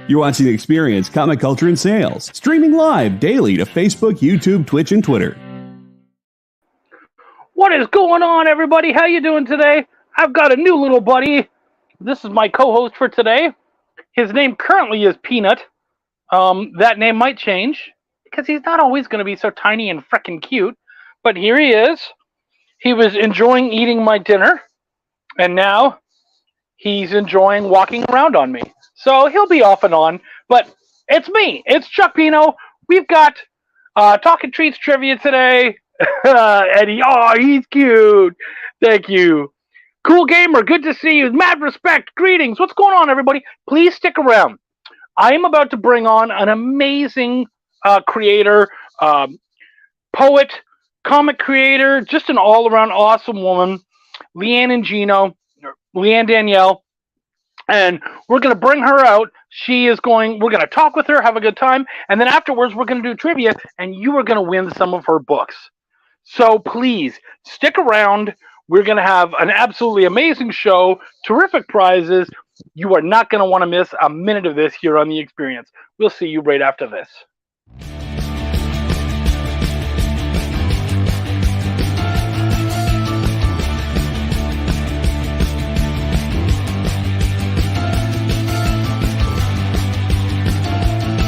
You're watching The Experience, Comic Culture and Sales, streaming live daily to Facebook, YouTube, Twitch, and Twitter. What is going on, everybody? How you doing today? I've got a new little buddy. This is my co-host for today. His name currently is Peanut. That name might change because he's not always going to be so tiny and frickin' cute. But here he is. He was enjoying eating my dinner, and now he's enjoying walking around on me. So he'll be off and on, but it's me. It's Chuck Pineau. We've got Talking Treats trivia today. Eddie, he's cute. Thank you. Cool Gamer, good to see you. Mad respect, greetings. What's going on, everybody? Please stick around. I am about to bring on an amazing creator, poet, comic creator, just an all-around awesome woman, Leanne Danielle. And we're going to bring her out. We're going to talk with her, have a good time. And then afterwards, we're going to do trivia, and you are going to win some of her books. So please, stick around. We're going to have an absolutely amazing show, terrific prizes. You are not going to want to miss a minute of this here on The Experience. We'll see you right after this.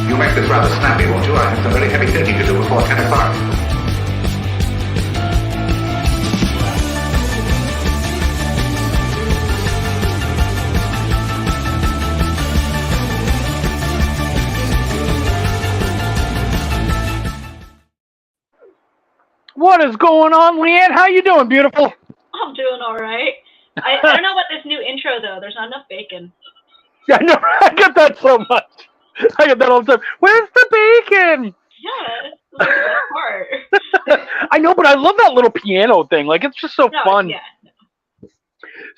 You'll make this rather snappy, won't you? I have some very heavy thinking to do before 10 o'clock. What is going on, Leanne? How you doing, beautiful? I'm doing all right. I don't know about this new intro, though. There's not enough bacon. Yeah, no, I get that so much. I get that all the time. Where's the bacon? Yeah, it's the best part. I know, but I love that little piano thing. Like, it's just so fun. Yeah.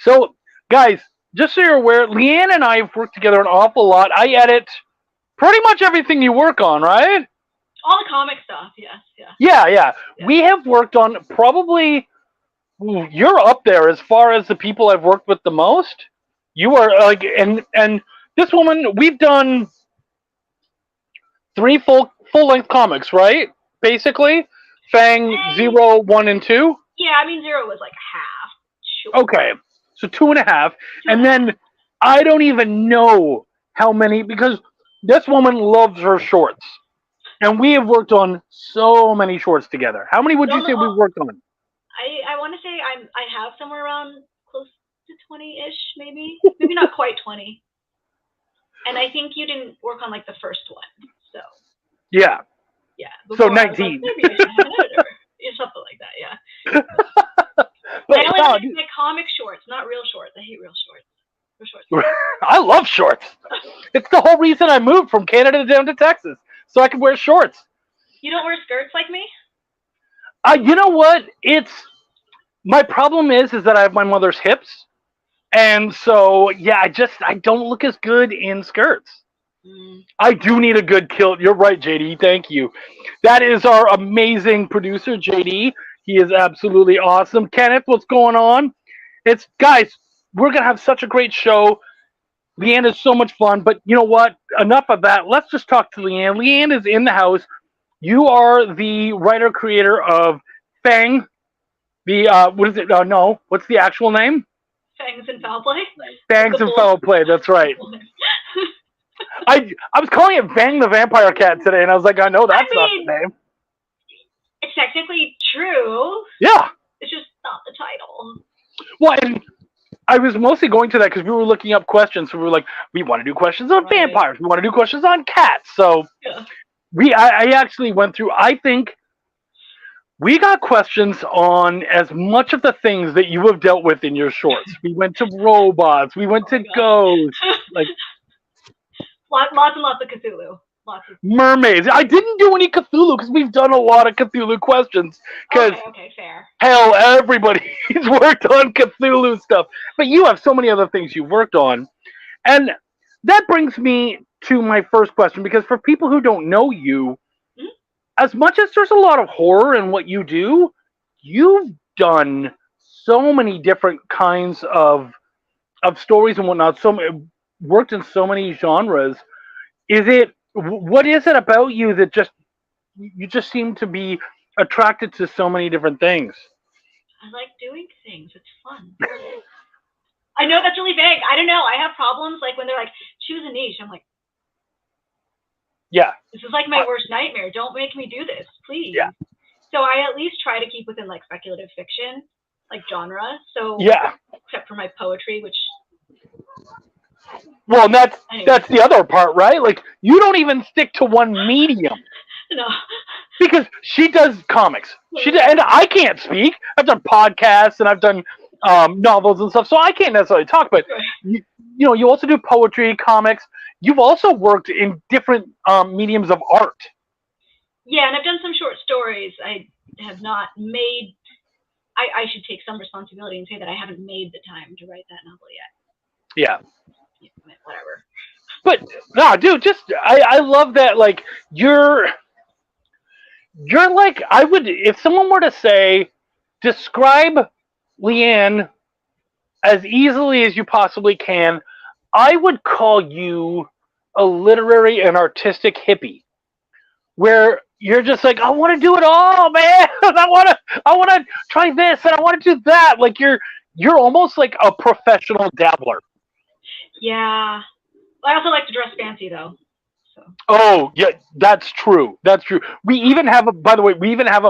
So, guys, just so you're aware, Leanne and I have worked together an awful lot. I edit pretty much everything you work on, right? All the comic stuff, yes. Yeah. We have worked on probably, you're up there as far as the people I've worked with the most. You are, like, and this woman, we've done 3 full-length comics, right? Basically, Fang 0, 1, and 2. Yeah, I mean 0 was like half. Sure. Okay, so 2.5, and then I don't even know how many, because this woman loves her shorts, and we have worked on so many shorts together. How many would you say we've worked on? I want to say I have somewhere around close to 20-ish, maybe not quite 20. And I think you didn't work on like the first one. So yeah. So 19. Like, maybe I should have an editor. Something like that, yeah. But I only like comic shorts, not real shorts. I hate real shorts. I love shorts. It's the whole reason I moved from Canada down to Texas, so I could wear shorts. You don't wear skirts like me? You know what? My problem is that I have my mother's hips. And so, yeah, I don't look as good in skirts. I do need a good kilt. You're right, JD. Thank you. That is our amazing producer, JD. He is absolutely awesome. Kenneth, what's going on? Guys, we're going to have such a great show. Leanne is so much fun. But you know what? Enough of that. Let's just talk to Leanne. Leanne is in the house. You are the writer-creator of Fang. What is it? No. What's the actual name? Fangs and Foul Play? Fangs and Foul Play, that's right. I was calling it Fang the Vampire Cat today, and I was like, I know that's not the name. It's technically true. Yeah. It's just not the title. Well, and I was mostly going to that because we were looking up questions, so we were like, we want to do questions on vampires. We want to do questions on cats. So I actually went through, I think, we got questions on as much of the things that you have dealt with in your shorts. We went to robots. We went to ghosts. Like lots and lots of Cthulhu. Mermaids. I didn't do any Cthulhu because we've done a lot of Cthulhu questions. Okay, fair. Hell, everybody's worked on Cthulhu stuff. But you have so many other things you've worked on. And that brings me to my first question, because for people who don't know you, as much as there's a lot of horror in what you do, you've done so many different kinds of stories and whatnot. Worked in so many genres. what is it about you that you just seem to be attracted to so many different things? I like doing things. It's fun. I know that's really vague. I don't know. I have problems like when they're like, choose a niche. I'm like, Yeah. this is like my worst nightmare. Don't make me do this, please. Yeah. So I at least try to keep within like speculative fiction, like genre. So Yeah. except for my poetry, which Well, and that's anyway. that's the other part, right? Like you don't even stick to one medium. No. Because she does comics. And I can't speak. I've done podcasts and I've done novels and stuff, so I can't necessarily talk. But you also do poetry, comics. You've also worked in different mediums of art. Yeah, and I've done some short stories. I have not made. I should take some responsibility and say that I haven't made the time to write that novel yet. Yeah. Whatever. But no, dude, I love that. Like you're like, I would, if someone were to say, describe Leanne as easily as you possibly can, I would call you a literary and artistic hippie, where you're just like, I want to do it all, man. I want to try this and I want to do that. Like you're almost like a professional dabbler. Yeah. I also like to dress fancy though. So. Oh yeah, that's true. That's true. We even have a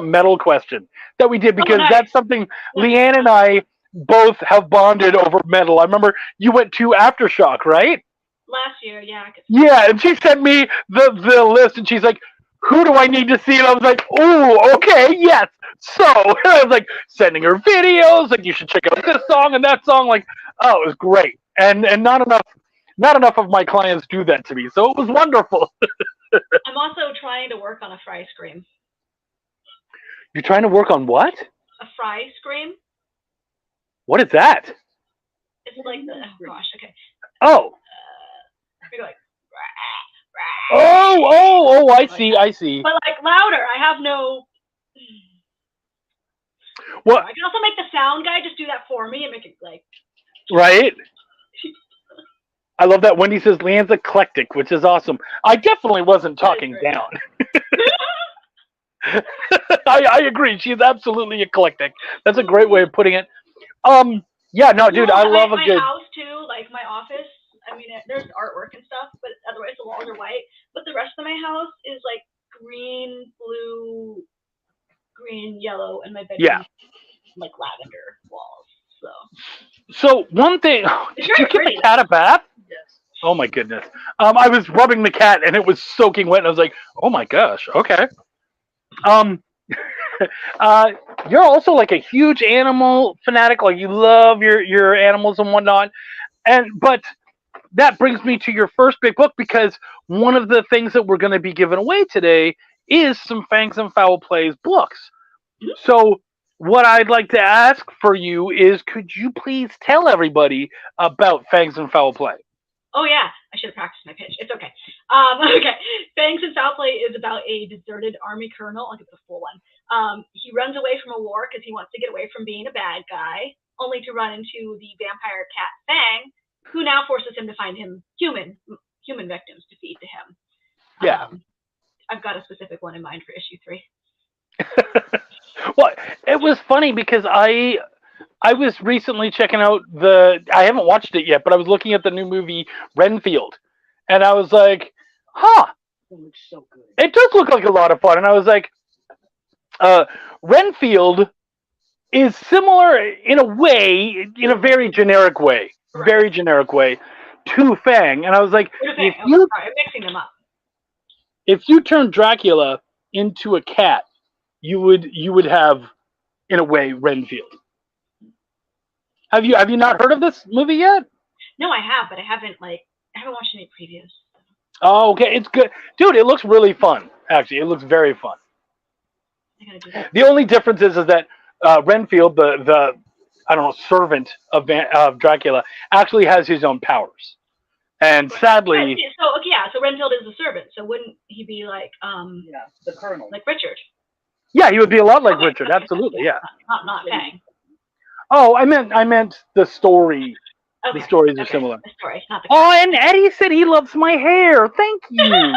metal question that we did because nice. That's something Leanne and I both have bonded over metal. I remember you went to Aftershock, right? Last year, yeah. Yeah, and she sent me the list, and she's like, "Who do I need to see?" And I was like, "Oh, okay, yes." So I was like sending her videos, like you should check out this song and that song. Like, oh, it was great, and not enough of my clients do that to me, so it was wonderful. I'm also trying to work on a fry scream. You're trying to work on what? A fry scream. What is that? It's like the okay. Oh. You're like. Oh! I see. But like louder. I have no. What? I can also make the sound guy just do that for me and make it like. Right. I love that Wendy says Leanne's eclectic, which is awesome. I definitely wasn't talking down. I agree. She's absolutely eclectic. That's a great way of putting it. Yeah, no, dude, I love a good. My house too, like my office. I mean, there's artwork and stuff, but otherwise the walls are white. But the rest of my house is like green, blue, green, yellow, and my bedroom like lavender walls. So one thing, did you give the cat a bath? Yes. Oh my goodness. I was rubbing the cat and it was soaking wet, and I was like, oh my gosh, okay. You're also like a huge animal fanatic, like you love your animals and whatnot. But that brings me to your first big book, because one of the things that we're going to be giving away today is some Fangs and Foul Plays books. So what I'd like to ask for you is, could you please tell everybody about Fangs and Foul Play? Oh yeah, I should have practiced my pitch. It's okay. Okay, Fangs and Foul Play is about a deserted army colonel. I'll give the full one. He runs away from a war because he wants to get away from being a bad guy, only to run into the vampire cat Fang, who now forces him to find him human victims to feed to him. Yeah. I've got a specific one in mind for issue 3. Well, it was funny because I was recently checking out I haven't watched it yet, but I was looking at the new movie Renfield, and I was like, huh. It looks so good. It does look like a lot of fun, and I was like, Renfield is similar in a way, in a very generic way, to Fang, and I was like, I'm mixing them up. If you turn Dracula into a cat, you would have, in a way, Renfield. Have you not heard of this movie yet? No, I have, but I haven't watched any previews. Oh, okay, it's good, dude. It looks really fun. Actually, it looks very fun. I gotta do that. The only difference is that Renfield, the I don't know, servant of Dracula, actually has his own powers, and sadly. Right. So Renfield is a servant. So wouldn't he be like the colonel, like Richard? Yeah, he would be a lot like Richard. Absolutely, yeah. Not Fang. Oh, I meant the story The stories are okay. similar. The story, not the Oh, and Eddie said he loves my hair. Thank you.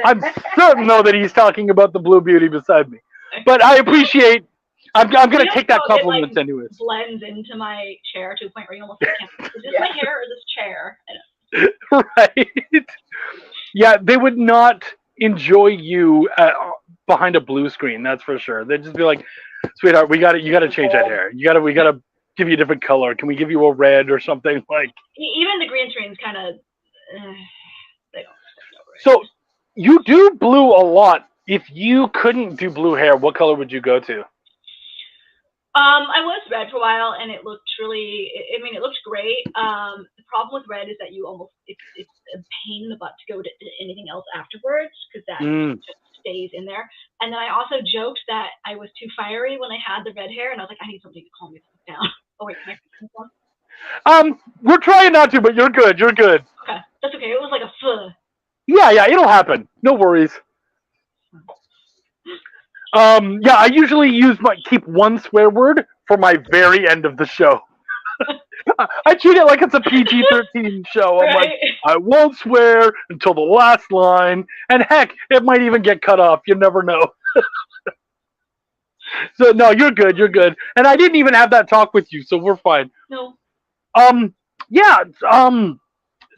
I'm certain, though, that he's talking about the Blue Beauty beside me. But I appreciate. I'm going to take that compliment it, like, anyways. Blends into my chair to a point where you almost can't. Is this my hair or this chair? Right. Yeah, they would not enjoy you behind a blue screen. That's for sure. They'd just be like, "Sweetheart, you got to change that hair. We got to give you a different color. Can we give you a red or something like?" Even the green screens kind of. They don't. So you do blue a lot. If you couldn't do blue hair, what color would you go to? I was red for a while, and it looked really. I mean, it looked great. The problem with red is that it's a pain in the butt to go to anything else afterwards because that just stays in there. And then I also joked that I was too fiery when I had the red hair, and I was like, I need something to calm me down. Oh wait, can I put this on? We're trying not to, but you're good. You're good. Okay, that's okay. It was like a fuh. Yeah, it'll happen. No worries. Yeah, I usually keep one swear word for my very end of the show. I treat it like it's a PG-13 show. I'm like, I won't swear until the last line, and heck, it might even get cut off. You never know. So no, you're good. You're good. And I didn't even have that talk with you, so we're fine. No. Yeah.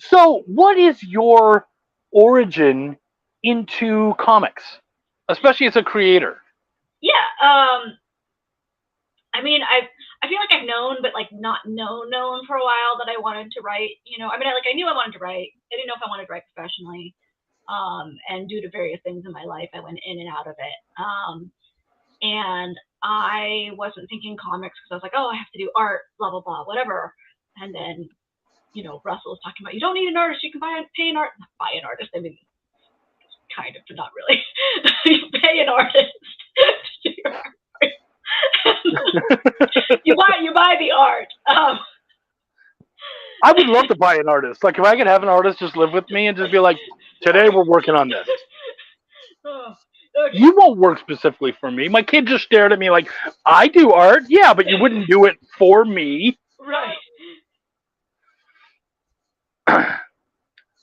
So what is your origin into comics, especially as a creator? Yeah. I mean, I feel like I've known, but like not known for a while that I wanted to write. You know, I mean, I knew I wanted to write. I didn't know if I wanted to write professionally. And due to various things in my life, I went in and out of it. And I wasn't thinking comics because I was like, oh, I have to do art, blah blah blah, whatever. And then, you know, Russell was talking about you don't need an artist, you can pay an artist. I mean, kind of, but not really. You pay an artist to do your art. you buy the art. I would love to buy an artist. Like if I could have an artist just live with me and just be like, today we're working on this. Okay. You won't work specifically for me. My kid just stared at me like, I do art? Yeah, but you wouldn't do it for me. Right.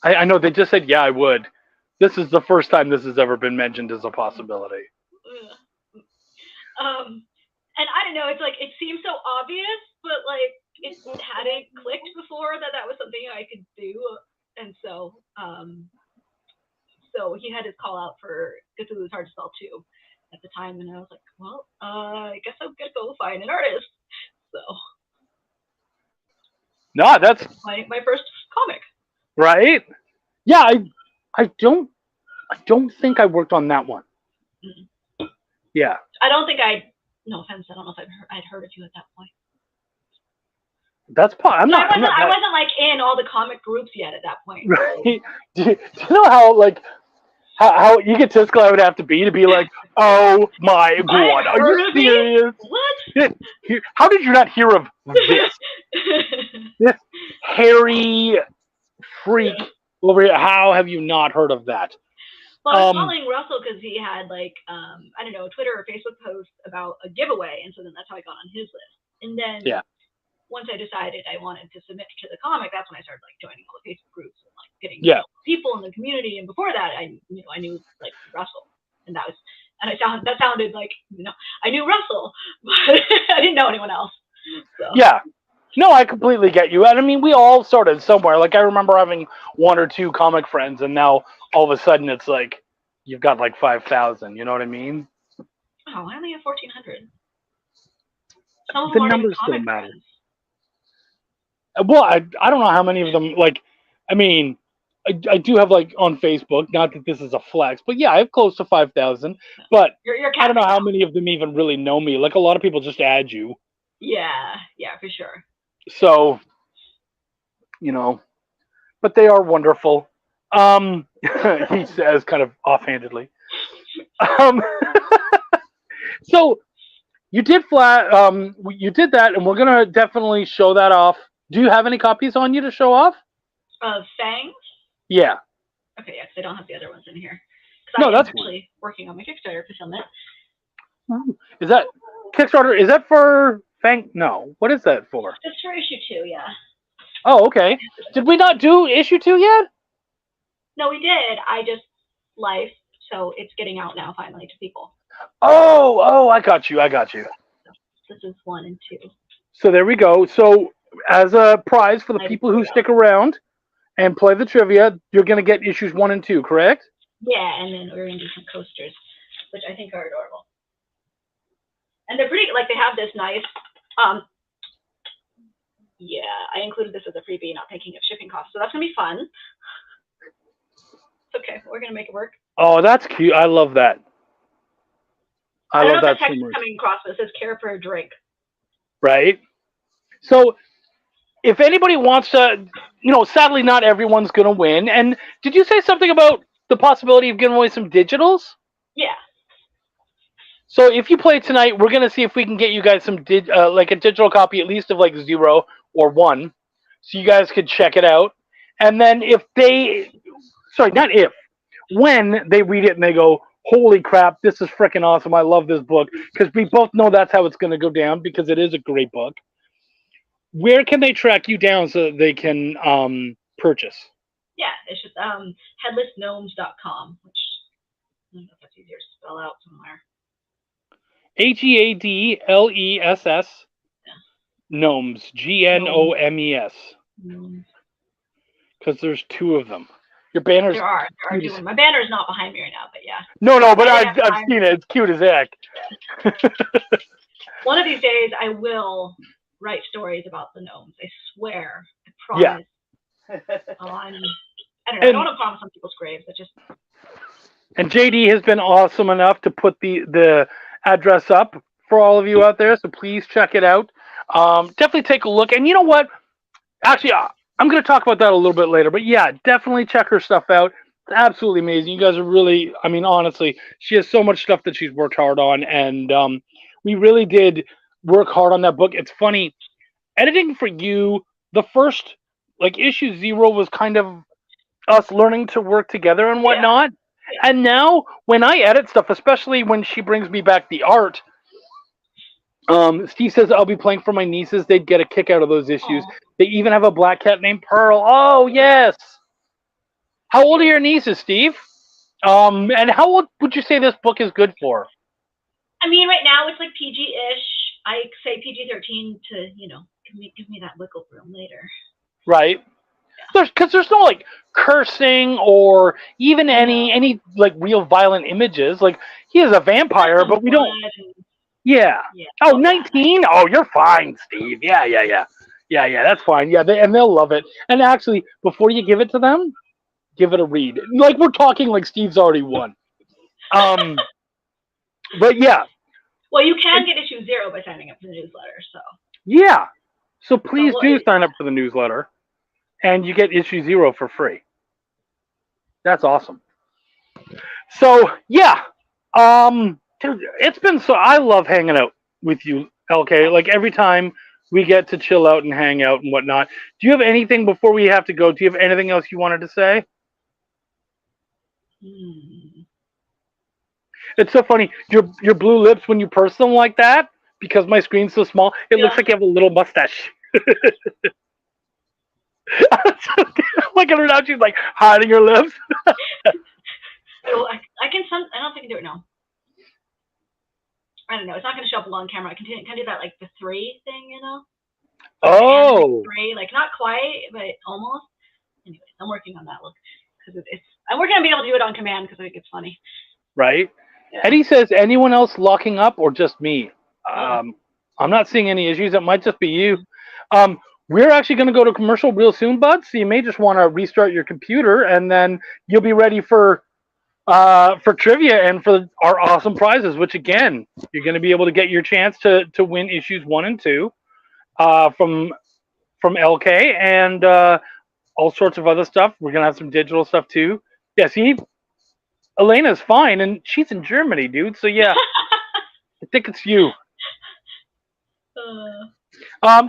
I know, they just said, yeah, I would. This is the first time this has ever been mentioned as a possibility. And I don't know, it's like, it seems so obvious, but like, it hadn't clicked before that was something I could do. And so, so he had his call out for Cthulhu's Hard to Spell 2 at the time, and I was like, well, I guess I'm gonna go find an artist. So. No, that's my first comic. Right? Yeah, I don't think I worked on that one. Mm-hmm. Yeah. I don't think no offense, I don't know if I'd heard of you at that point. That's part. I wasn't like in all the comic groups yet at that point. Right? Do you know how egotistical I would have to be like, oh my god, are you serious? What? How did you not hear of this? This hairy freak over here. How have you not heard of that? Well, I was following Russell because he had like I don't know, Twitter or Facebook post about a giveaway, and so then that's how I got on his list. And then once I decided I wanted to submit to the comic, that's when I started like joining all the Facebook groups and like getting people in the community. And before that, I knew like Russell, and that sounded like I knew Russell, but I didn't know anyone else. So. Yeah. No, I completely get you. And I mean, we all started somewhere. Like, I remember having one or two comic friends, and now all of a sudden it's like you've got like 5,000. You know what I mean? Oh, I only have 1,400. The numbers don't matter. Well, I don't know how many of them, like, I mean, I do have, like, on Facebook, not that this is a flex, but yeah, I have close to 5,000. But you're I don't know how many of them even really know me. Like, a lot of people just add you. Yeah, for sure. So, but they are wonderful. He says kind of offhandedly. So you did you did that, and we're gonna definitely show that off. Do you have any copies on you to show off? Of Fangs? Yeah. Okay, yeah, because I don't have the other ones in here. No, that's actually working on my Kickstarter fulfillment. Is that Kickstarter? Is that for Fang? No. What is that for? It's for issue 2, yeah. Oh, okay. Did we not do issue 2 yet? No, we did. I just life, so it's getting out now finally to people. Oh, I got you. This is 1 and 2. So there we go. So as a prize for the people who stick around and play the trivia, you're going to get issues 1 and 2, correct? Yeah, and then we're gonna do some coasters, which I think are adorable. And they're pretty, like, they have this nice, yeah, I included this as a freebie, not thinking of shipping costs, so that's gonna be fun. It's okay, we're gonna make it work. Oh, that's cute. I love that. I don't love know that if the so text much. is coming across, but it says care for a drink. Right? So if anybody wants to, sadly not everyone's going to win. And did you say something about the possibility of giving away some digitals? Yeah. So if you play tonight, we're going to see if we can get you guys some like a digital copy at least of like 0 or 1, so you guys could check it out. And then when they read it and they go, holy crap, this is freaking awesome, I love this book, because we both know that's how it's going to go down, because it is a great book. Where can they track you down so that they can purchase? Yeah, it's just headlessgnomes.com, which I don't know if that's easier to spell out somewhere. HEADLESS Gnomes, GNOMES. Because there's 2 of them. Your banners. There are 2. My banner is not behind me right now, but yeah. No, but I've seen it. It's cute as heck. One of these days, I will write stories about the gnomes. I swear. I promise. Yeah. I don't know. I don't want to promise on people's graves, but just. And JD has been awesome enough to put the address up for all of you out there, so please check it out. Definitely take a look. And you know what? Actually, I'm going to talk about that a little bit later. But yeah, definitely check her stuff out. It's absolutely amazing. You guys are really, honestly, she has so much stuff that she's worked hard on. And we really did work hard on that book. It's funny, editing for you, the first, like, issue 0 was kind of us learning to work together and whatnot. Yeah. And now when I edit stuff, especially when she brings me back the art, Steve says I'll be playing for my nieces. They'd get a kick out of those issues. Aww. They even have a black cat named Pearl. Oh, yes. How old are your nieces, Steve? And how old would you say this book is good for? I mean, right now it's like PG-ish. I say PG-13 to, give me that wiggle room later. Right. Because there's no, like, cursing or even any like, real violent images. Like, he is a vampire, but we don't... Yeah. Oh, 19? Oh, you're fine, Steve. Yeah, that's fine. Yeah, and they'll love it. And actually, before you give it to them, give it a read. Like, we're talking like Steve's already won. But yeah. Well, you can get issue 0 by signing up for the newsletter, so. Yeah. So please do sign up for the newsletter, and you get issue 0 for free. That's awesome. So, yeah. Dude, it's been I love hanging out with you, LK. Like, every time we get to chill out and hang out and whatnot. Do you have anything before we have to go? Do you have anything else you wanted to say? It's so funny. Your blue lips, when you purse them like that, because my screen's so small, it looks like you have a little mustache. Look at her now. She's like hiding her lips. So I can. I don't think I can do it now. I don't know. It's not going to show up on camera. I can do that, like the 3 thing, Oh. 3, like not quite, but almost. Anyways, I'm working on that look because I'm working on being able to do it on command because I think it's funny. Right. Yeah. Eddie says, anyone else locking up or just me? I'm not seeing any issues. It might just be you. We're actually going to go to commercial real soon, bud. So you may just want to restart your computer, and then you'll be ready for trivia and for our awesome prizes, which, again, you're going to be able to get your chance to win issues 1 and 2 from LK and all sorts of other stuff. We're going to have some digital stuff, too. Yeah, see, Elena's fine, and she's in Germany, dude. So, yeah, I think it's you.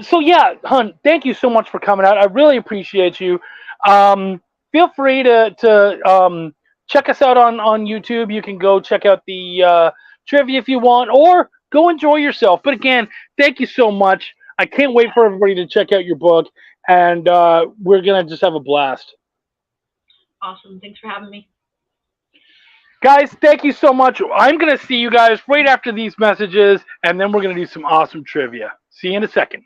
So, yeah, hun, thank you so much for coming out. I really appreciate you. Feel free to check us out on YouTube. You can go check out the trivia if you want, or go enjoy yourself. But again, thank you so much. I can't wait for everybody to check out your book. and we're gonna just have a blast. Awesome. Thanks for having me. Guys, thank you so much. I'm gonna see you guys right after these messages, and then we're gonna do some awesome trivia. See you in a second.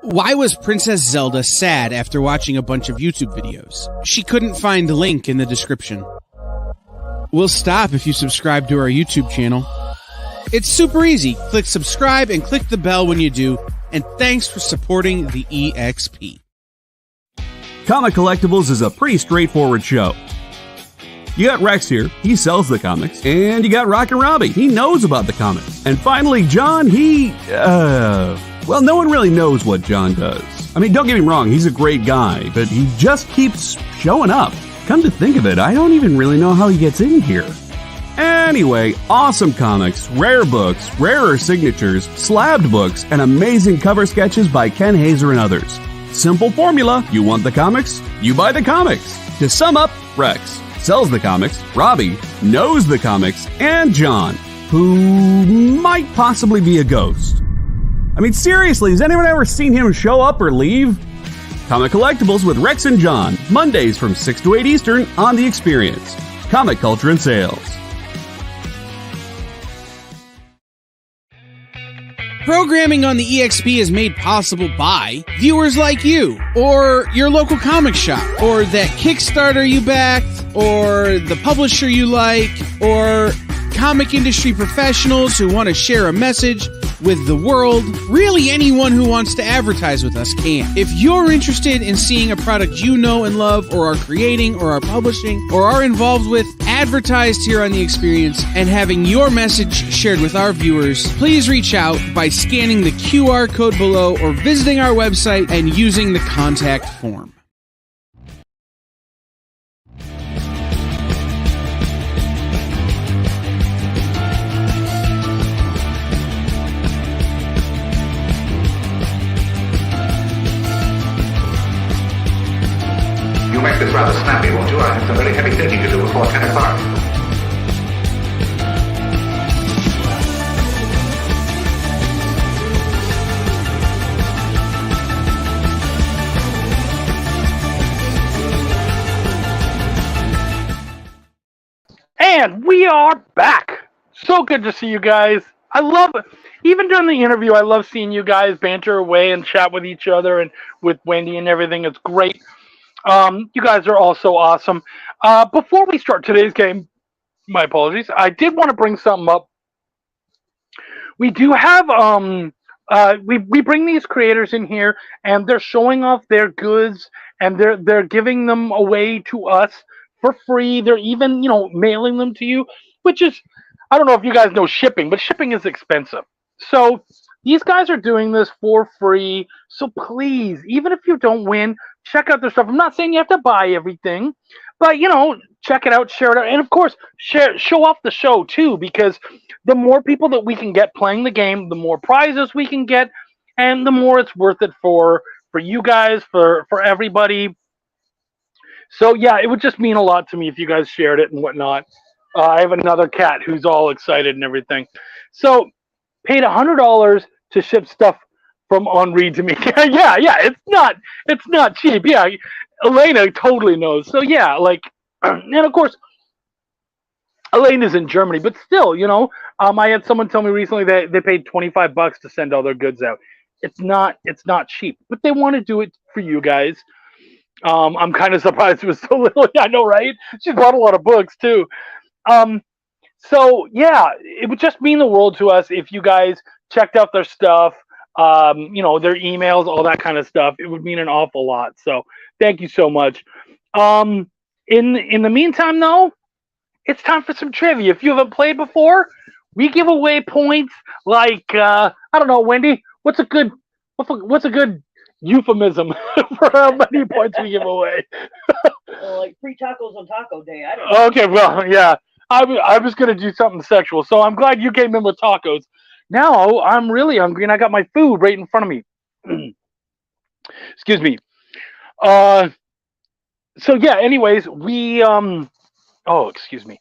Why was Princess Zelda sad after watching a bunch of YouTube videos? She couldn't find the link in the description. We'll stop if you subscribe to our YouTube channel. It's super easy. Click subscribe and click the bell when you do. And thanks for supporting the EXP. Comic Collectibles is a pretty straightforward show. You got Rex here, he sells the comics, and you got Rockin' Robbie, he knows about the comics. And finally, John, well, no one really knows what John does. I mean, don't get me wrong, he's a great guy, but he just keeps showing up. Come to think of it, I don't even really know how he gets in here. Anyway, awesome comics, rare books, rarer signatures, slabbed books, and amazing cover sketches by Ken Hazer and others. Simple formula, you want the comics, you buy the comics. To sum up, Rex sells the comics, Robbie knows the comics, and John, who might possibly be a ghost. I mean, seriously, has anyone ever seen him show up or leave? Comic Collectibles with Rex and John, Mondays from 6 to 8 Eastern on The Experience. Comic Culture and Sales. Programming on the EXP is made possible by viewers like you, or your local comic shop, or that Kickstarter you backed, or the publisher you like, or comic industry professionals who want to share a message with the world. Really, anyone who wants to advertise with us can. If you're interested in seeing a product you know and love, or are creating, or are publishing, or are involved with, advertised here on The Experience, and having your message shared with our viewers, please reach out by scanning the QR code below or visiting our website and using the contact form. You make this rather snappy, won't you? I have some very heavy thinking to do before 10 o'clock. And we are back. So good to see you guys. I love it. Even during the interview, I love seeing you guys banter away and chat with each other and with Wendy and everything. It's great. You guys are all so awesome. Before we start today's game, my apologies, I did want to bring something up. We do have we bring these creators in here, and they're showing off their goods, and they're giving them away to us for free. They're even mailing them to you, which is, I don't know if you guys know shipping, but shipping is expensive. So these guys are doing this for free. So please, even if you don't win, check out their stuff. I'm not saying you have to buy everything, but check it out, share it out, and of course, show off the show too, because the more people that we can get playing the game, the more prizes we can get, and the more it's worth it for you guys, for everybody. So yeah, it would just mean a lot to me if you guys shared it and whatnot. I have another cat who's all excited and everything. So paid $100 to ship stuff from Henri to me. yeah, it's not cheap. Yeah, Elena totally knows. So yeah, and of course, Elena's in Germany, but still, I had someone tell me recently that they paid $25 to send all their goods out. It's not cheap, but they want to do it for you guys. I'm kind of surprised it was so little. I know, right? She bought a lot of books too. So yeah, it would just mean the world to us if you guys checked out their stuff, their emails, all that kind of stuff. It would mean an awful lot. So thank you so much. In the meantime, though, it's time for some trivia. If you haven't played before, we give away points like I don't know, Wendy. What's a good euphemism for how many points we give away? Well, like free tacos on Taco Day. I don't know. Okay, well, yeah. I was going to do something sexual, so I'm glad you came in with tacos. Now I'm really hungry, and I got my food right in front of me. Excuse me. So yeah, anyways, we excuse me.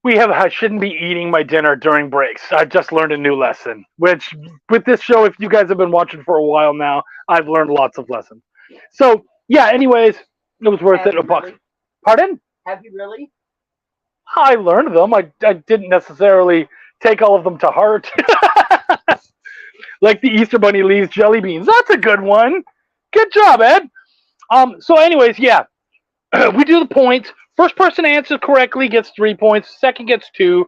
I shouldn't be eating my dinner during breaks. I just learned a new lesson, which with this show, if you guys have been watching for a while now, I've learned lots of lessons. So, yeah, anyways, it was worth Have it. you A buck. really? Pardon? Have you really? I learned them. I didn't necessarily take all of them to heart. Like the Easter Bunny leaves jelly beans. That's a good one. Good job, Ed. So anyways, yeah. We do the points. First person to answer correctly gets 3 points. Second gets 2.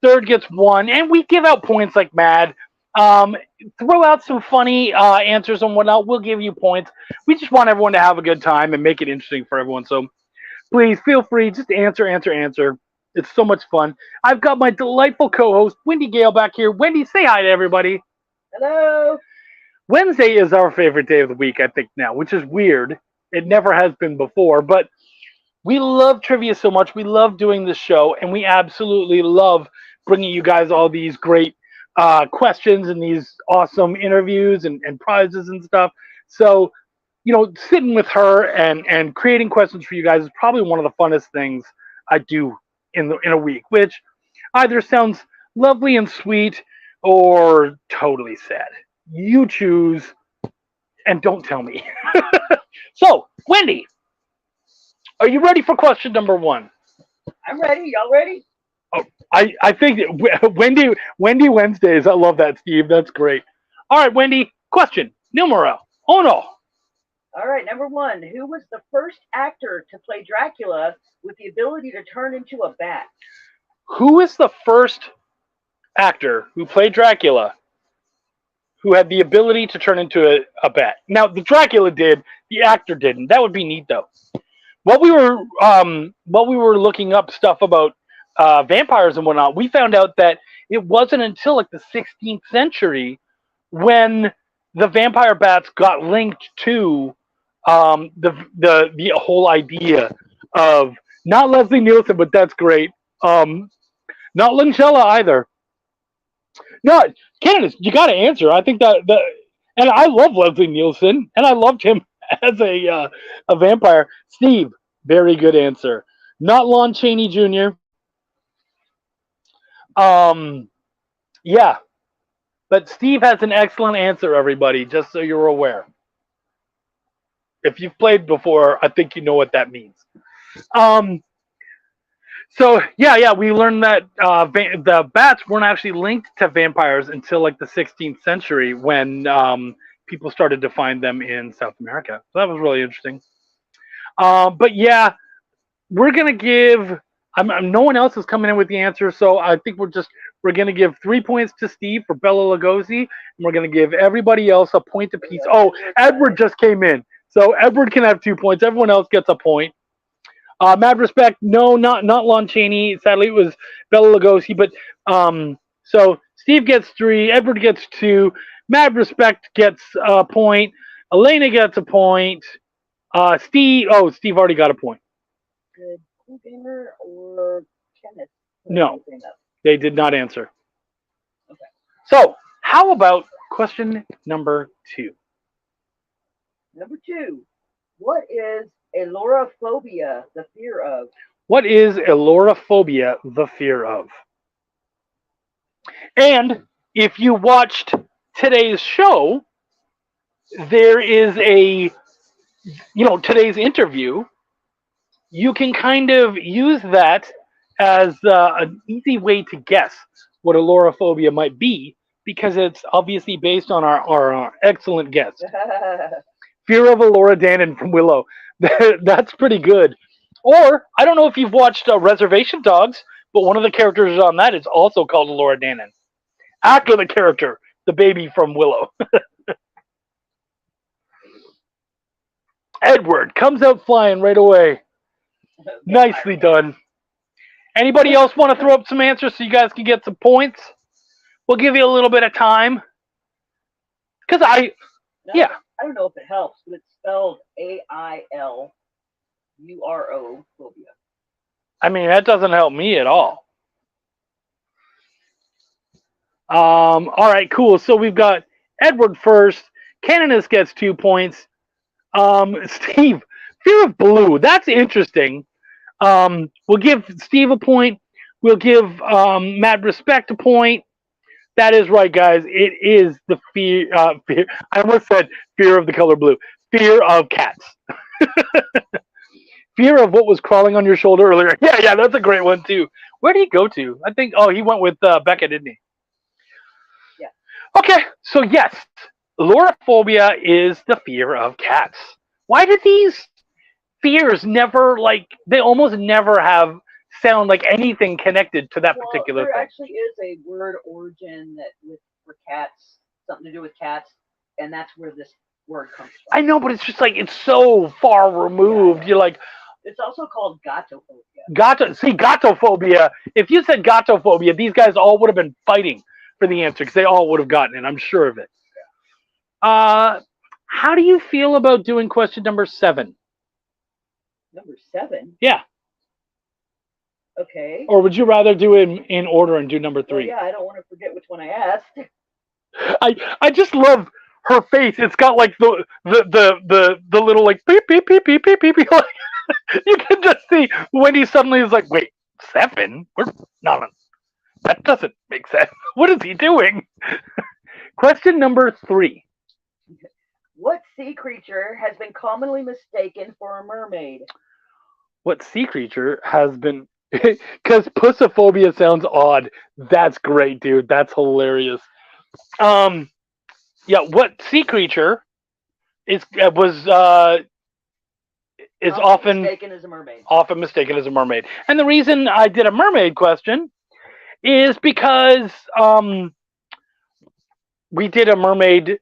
Third gets 1. And we give out points like mad. Throw out some funny answers and whatnot. We'll give you points. We just want everyone to have a good time and make it interesting for everyone. So please feel free. Just answer. It's so much fun. I've got my delightful co-host, Wendy Gale, back here. Wendy, say hi to everybody. Hello. Wednesday is our favorite day of the week, I think, now, which is weird. It never has been before, but we love trivia so much. We love doing this show, and we absolutely love bringing you guys all these great questions and these awesome interviews and prizes and stuff. So, sitting with her and creating questions for you guys is probably one of the funnest things I do in a week, which either sounds lovely and sweet or totally sad. You choose, and don't tell me. So, Wendy, are you ready for question number 1? I'm ready. Y'all ready? Oh, I think Wendy Wednesdays. I love that, Steve. That's great. All right, Wendy. Question numero uno. All right, number 1. Who was the first actor to play Dracula with the ability to turn into a bat? Who is the first actor who played Dracula who had the ability to turn into a bat? Now, the Dracula did. The actor didn't. That would be neat, though. While we were looking up stuff about vampires and whatnot, we found out that it wasn't until like the 16th century when the vampire bats got linked to the whole idea of not Leslie Nielsen, but that's great. Not Lincella either. No, Candace, you got to answer. I think and I love Leslie Nielsen, and I loved him as a vampire. Steve, very good answer. Not Lon Chaney Jr. Yeah, but Steve has an excellent answer, everybody, just so you're aware. If you've played before, I think you know what that means. So yeah, we learned that the bats weren't actually linked to vampires until like the 16th century when people started to find them in South America. So that was really interesting. But yeah, we're gonna give. No one else is coming in with the answer, so I think we're gonna give 3 points to Steve for Bela Lugosi, and we're gonna give everybody else a point apiece. Oh, Edward just came in, so Edward can have 2 points. Everyone else gets a point. Mad respect, no, not Lon Chaney. Sadly, it was Bela Lugosi. But so Steve gets 3, Edward gets 2, Mad respect gets a point, Elena gets a point. Steve already got a point. Did Gamer or Kenneth? No, they did not answer. Okay. So how about question number 2? Number 2. What is alloraphobia, the fear of? What is alloraphobia, the fear of? And if you watched today's show, there is today's interview, you can kind of use that as an easy way to guess what alloraphobia might be, because it's obviously based on our excellent guest. Fear of Elora Danan from Willow. That's pretty good. Or, I don't know if you've watched Reservation Dogs, but one of the characters on that is also called Elora Danan. After the character, the baby from Willow. Edward comes out flying right away. Nicely done. Anybody else want to throw up some answers so you guys can get some points? We'll give you a little bit of time. I don't know if it helps, but it's spelled AILURO phobia. I mean, that doesn't help me at all. All right, cool. So we've got Edward first. Canonis gets 2 points. Steve, fear of blue. That's interesting. We'll give Steve a point. We'll give Mad Respect a point. That is right, guys. It is the fear. I almost said fear of the color blue. Fear of cats. Fear of what was crawling on your shoulder earlier. Yeah, that's a great one too. Where did he go to? I think. Oh, he went with Becca, didn't he? Yeah. Okay, so yes, lorophobia is the fear of cats. Why do these fears never they almost never have sound like anything connected to that particular there thing? actually is a word origin for cats, something to do with cats, and that's where this word comes from. I know, but it's just it's so far removed. Yeah. You're like, it's also called gatophobia. Gatophobia. If you said gatophobia, these guys all would have been fighting for the answer because they all would have gotten it. I'm sure of it. How do you feel about doing question number 7? Number 7? Yeah. Okay. Or would you rather do it in order and do number 3? Well, yeah, I don't want to forget which one I asked. I just love her face. It's got the little beep beep beep beep beep beep. You can just see Wendy suddenly is like, wait, 7? We're not on. That doesn't make sense. What is he doing? Question number 3. What sea creature has been commonly mistaken for a mermaid? What sea creature has been... Because pussophobia sounds odd. That's great, dude. That's hilarious. Yeah, what sea creature is often mistaken as a mermaid? Often mistaken as a mermaid. And the reason I did a mermaid question is because we did a mermaid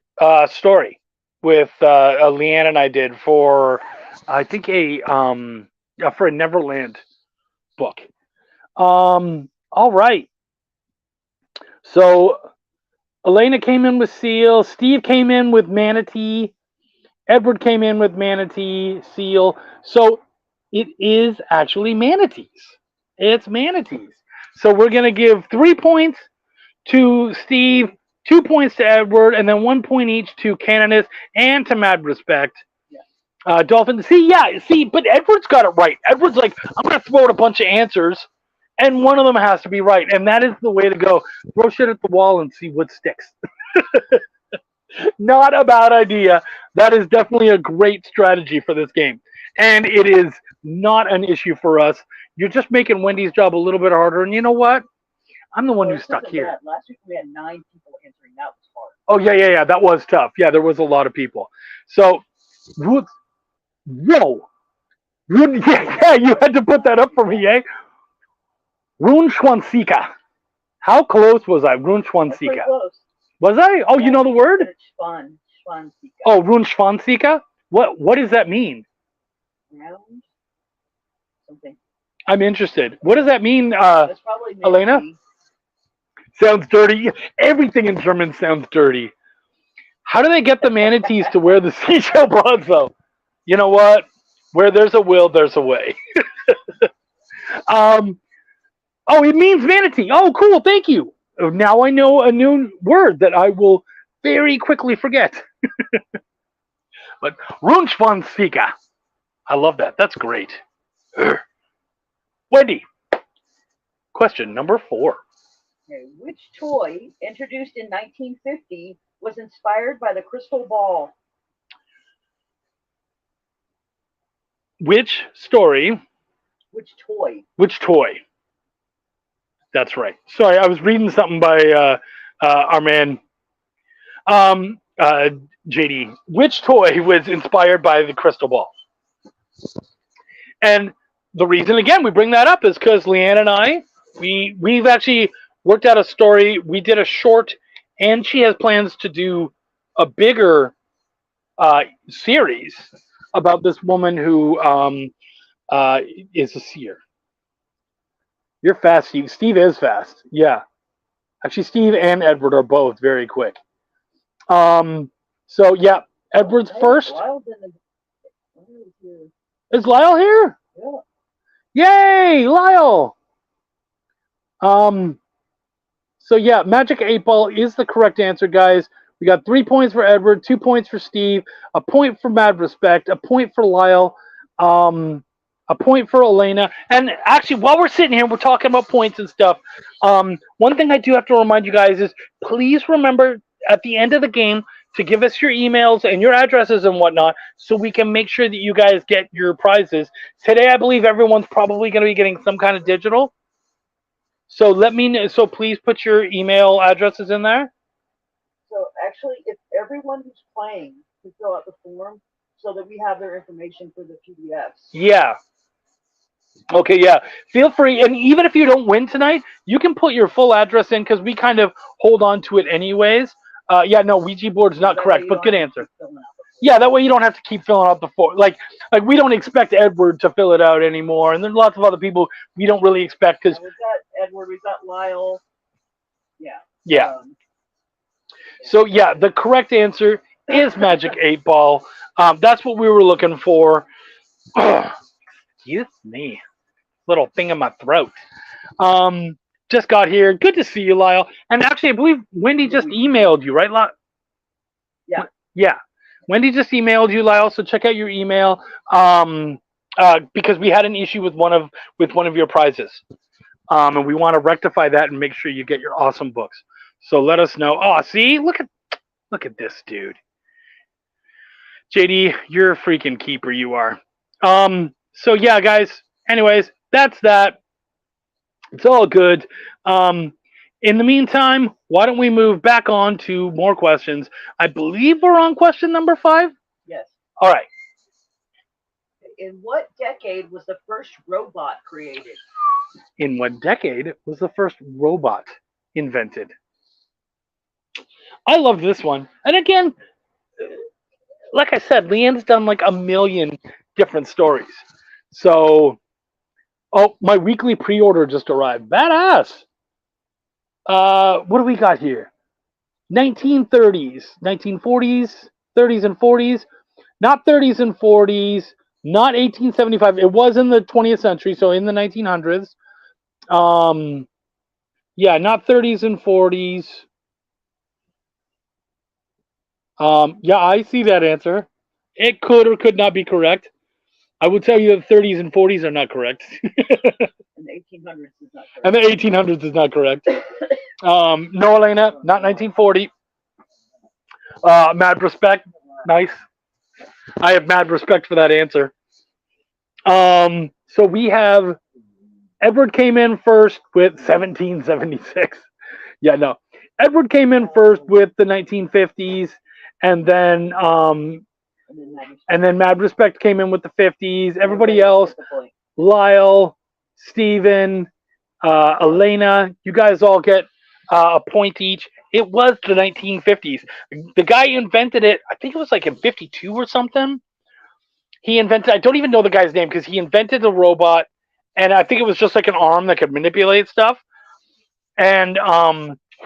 story with Leanne and I did for I think for a Neverland book. All right. So Elena came in with seal. Steve came in with manatee. Edward came in with manatee, seal. So it is actually manatees. It's manatees. So we're going to give 3 points to Steve, 2 points to Edward, and then 1 point each to Canonis and to Mad Respect. Dolphin. But Edward's got it right. Edward's like, I'm going to throw out a bunch of answers, and one of them has to be right. And that is the way to go. Throw shit at the wall and see what sticks. Not a bad idea. That is definitely a great strategy for this game. And it is not an issue for us. You're just making Wendy's job a little bit harder. And you know what? I'm the one who's stuck here. Bad. Last week we had 9 people answering. That was hard. Oh, yeah. That was tough. Yeah, there was a lot of people. So, whoa. Yeah, you had to put that up for me, eh? Runschwansika. How close was I? Runschwansika. Close. Was I? Oh, you know the word? Schwansika. Oh, Runschwansika? What does that mean? Round? Something. I'm interested. What does that mean, That's probably Elena? Sounds dirty. Everything in German sounds dirty. How do they get the manatees to wear the seashell bras, though? You know what? Where there's a will, there's a way. Oh, it means manatee. Oh, cool. Thank you. Now I know a new word that I will very quickly forget. But Runschwansika. I love that. That's great. Wendy. Question number 4. Okay, which toy, introduced in 1950, was inspired by the crystal ball? Which story? Which toy? Which toy? That's right. Sorry, I was reading something by our man JD. Which toy was inspired by the crystal ball? And the reason, again, we bring that up is because Leanne and I, we've actually worked out a story. We did a short, and she has plans to do a bigger series about this woman who is a seer. You're fast, Steve. Steve is fast. Yeah. Actually, Steve and Edward are both very quick. So, yeah, Edward's first. Is Lyle here? Yeah. Yay, Lyle! So, yeah, Magic 8 Ball is the correct answer, guys. We got 3 points for Edward, 2 points for Steve, a point for Mad Respect, a point for Lyle, a A point for Elena. And actually, while we're sitting here, we're talking about points and stuff. One thing I do have to remind you guys is please remember at the end of the game to give us your emails and your addresses and whatnot so we can make sure that you guys get your prizes. Today, I believe everyone's probably going to be getting some kind of digital. So let me know. So please put your email addresses in there. So actually, if everyone who's playing can fill out the form so that we have their information for the PDFs. Yeah. Okay, yeah. Feel free. And even if you don't win tonight, you can put your full address in because we kind of hold on to it anyways. Yeah, no, Ouija board's not correct, but good answer. Yeah, that way you don't have to keep filling out the form. Like we don't expect Edward to fill it out anymore. And there's lots of other people we don't really expect because. We've got Edward, we've got Lyle. Yeah. Yeah. So, yeah, the correct answer is Magic 8 Ball. That's what we were looking for. Excuse me. Little thing in my throat. Just got here. Good to see you, Lyle. And actually, I believe Wendy just emailed you, right, Lyle? Yeah. Yeah. Wendy just emailed you, Lyle, so check out your email because we had an issue with one of your prizes. And we want to rectify that and make sure you get your awesome books. So let us know. Oh, see? Look at this dude. JD, you're a freaking keeper, you are. So yeah, guys. Anyways, that's that. It's all good. In the meantime, why don't we move back on to more questions? I believe we're on question number 5. Yes. All right. In what decade was the first robot created? In what decade was the first robot invented? I love this one. And again, like I said, Leanne's done like a million different stories. So, oh, my weekly pre-order just arrived. Badass. What do we got here? 1930s, 1940s, 30s and 40s. Not 30s and 40s. Not 1875. It was in the 20th century, so in the 1900s. Yeah, not 30s and 40s. Yeah, I see that answer. It could or could not be correct. I would tell you that 30s and 40s are not correct. And the 1800s is not correct. And the 1800s is not correct. No, Elena, not 1940. Mad respect. Nice. I have mad respect for that answer. So we have Edward came in first with 1776. Yeah, no. Edward came in first with the 1950s, and then Mad Respect came in with the 50s. Everybody else, Lyle, Steven, Elena, you guys all get a point each. It was the 1950s. The guy invented it, I think it was like in 52 or something. He invented, I don't even know the guy's name because he invented the robot, and I think it was just like an arm that could manipulate stuff. And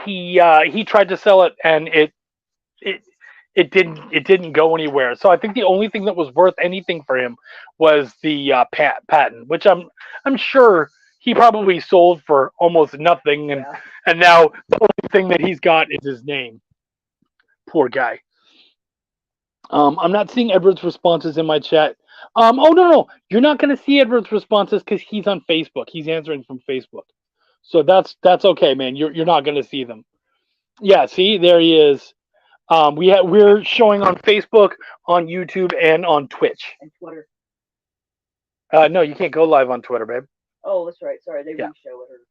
he tried to sell it, and it didn't go anywhere. So I think the only thing that was worth anything for him was the patent, which I'm sure he probably sold for almost nothing, and now the only thing that he's got is his name. Poor guy. I'm not seeing Edward's responses in my chat. Oh no, you're not going to see Edward's responses because he's on Facebook. He's answering from Facebook, so that's okay, man. You're not going to see them. Yeah, see, there he is. We're showing on Facebook, on YouTube, and on Twitch. And Twitter. No, you can't go live on Twitter, babe. Oh, that's right. Sorry, they re-show it or whatever.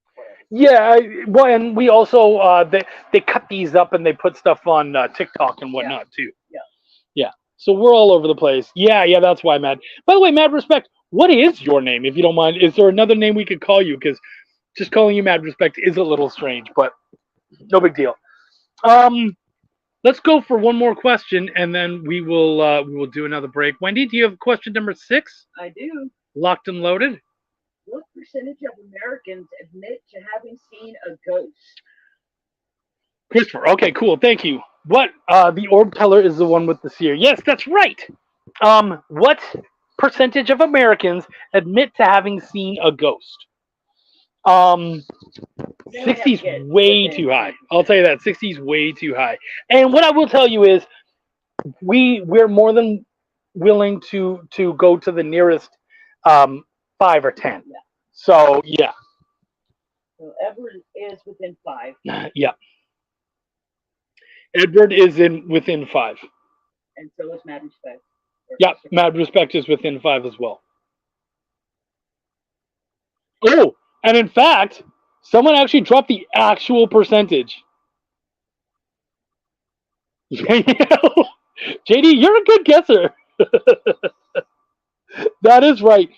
Yeah, well, and we also they cut these up and they put stuff on TikTok and whatnot too. Yeah. So we're all over the place. Yeah, that's why, Mad. By the way, Mad Respect, what is your name, if you don't mind? Is there another name we could call you? Because just calling you Mad Respect is a little strange, but no big deal. Let's go for one more question, and then we will do another break. Wendy, do you have question number 6? I do. Locked and loaded. What percentage of Americans admit to having seen a ghost? Christopher. Okay, cool. Thank you. What? The orb teller is the one with the seer. Yes, that's right. What percentage of Americans admit to having seen a ghost? 60's way too high. I'll tell you that. 60's way too high. And what I will tell you is we're more than willing to go to the nearest 5 or 10. Yeah. So, yeah. So Edward is within 5. Yeah. Edward is within 5. And so is Mad Respect. Yeah, Mad Respect is within 5 as well. Oh, and in fact, someone actually dropped the actual percentage. JD, you're a good guesser. That is right.